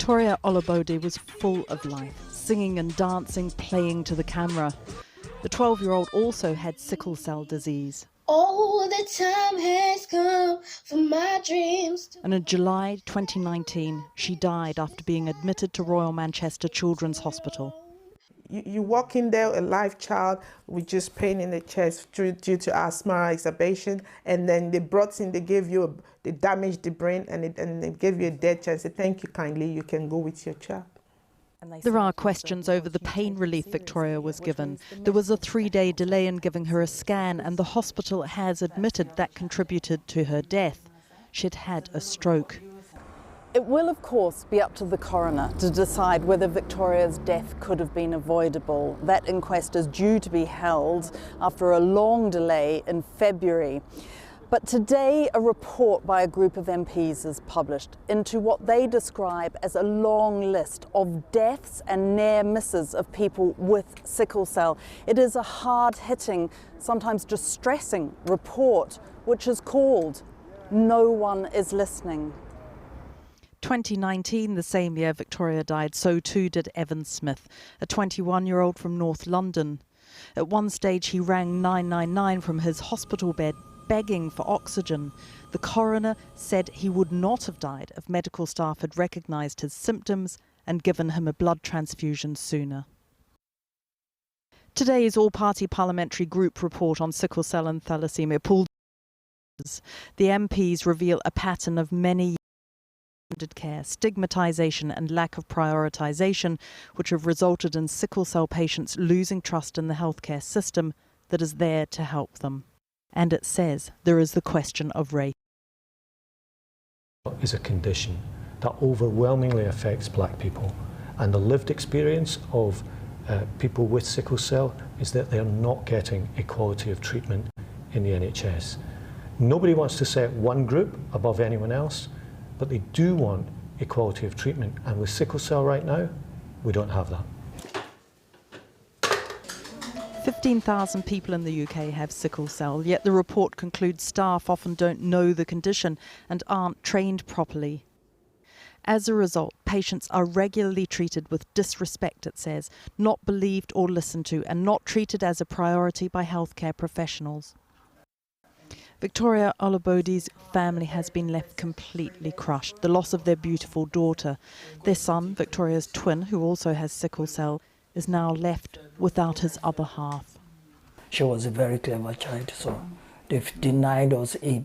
Victoria Olabode was full of life, singing and dancing, playing to the camera. The 12-year-old also had sickle cell disease. Oh, the time has come for my dreams. And in July 2019, she died after being admitted to Royal Manchester Children's Hospital. You walk in there, a live child with just pain in the chest due to asthma exacerbation, and then they they damaged the brain, and they gave you a dead child. Say, thank you kindly, you can go with your child. There are questions over the pain relief Victoria was given. There was a 3-day delay in giving her a scan, and the hospital has admitted that contributed to her death. She'd had a stroke. It will, of course, be up to the coroner to decide whether Victoria's death could have been avoidable. That inquest is due to be held after a long delay in February. But today, a report by a group of MPs is published into what they describe as a long list of deaths and near misses of people with sickle cell. It is a hard-hitting, sometimes distressing report, which is called "No One is Listening." 2019, the same year Victoria died, so too did Evan Smith, a 21-year-old from North London. At one stage, he rang 999 from his hospital bed, begging for oxygen. The coroner said he would not have died if medical staff had recognised his symptoms and given him a blood transfusion sooner. Today's all-party parliamentary group report on sickle cell and thalassemia pulled. The MPs reveal a pattern of many care, stigmatisation and lack of prioritisation, which have resulted in sickle cell patients losing trust in the healthcare system that is there to help them. And it says there is the question of race. Is a condition that overwhelmingly affects black people, and the lived experience of people with sickle cell is that they're not getting equality of treatment in the NHS. Nobody wants to set one group above anyone else, but they do want equality of treatment, and with sickle cell right now, we don't have that. 15,000 people in the UK have sickle cell, yet the report concludes staff often don't know the condition and aren't trained properly. As a result, patients are regularly treated with disrespect, it says, not believed or listened to, and not treated as a priority by healthcare professionals. Victoria Olabode's family has been left completely crushed, the loss of their beautiful daughter. Their son, Victoria's twin, who also has sickle cell, is now left without his other half. She was a very clever child, so they've denied us a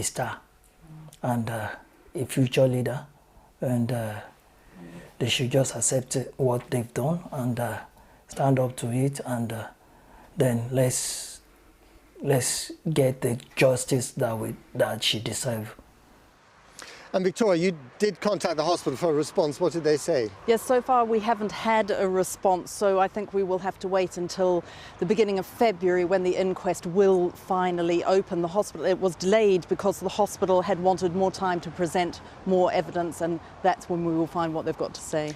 star and a future leader, and they should just accept what they've done and stand up to it, and then let's get the justice that she deserves. And Victoria, you did contact the hospital for a response. What did they say? Yes, so far we haven't had a response, so I think we will have to wait until the beginning of February when the inquest will finally open. The hospital, it was delayed because the hospital had wanted more time to present more evidence, and that's when we will find what they've got to say.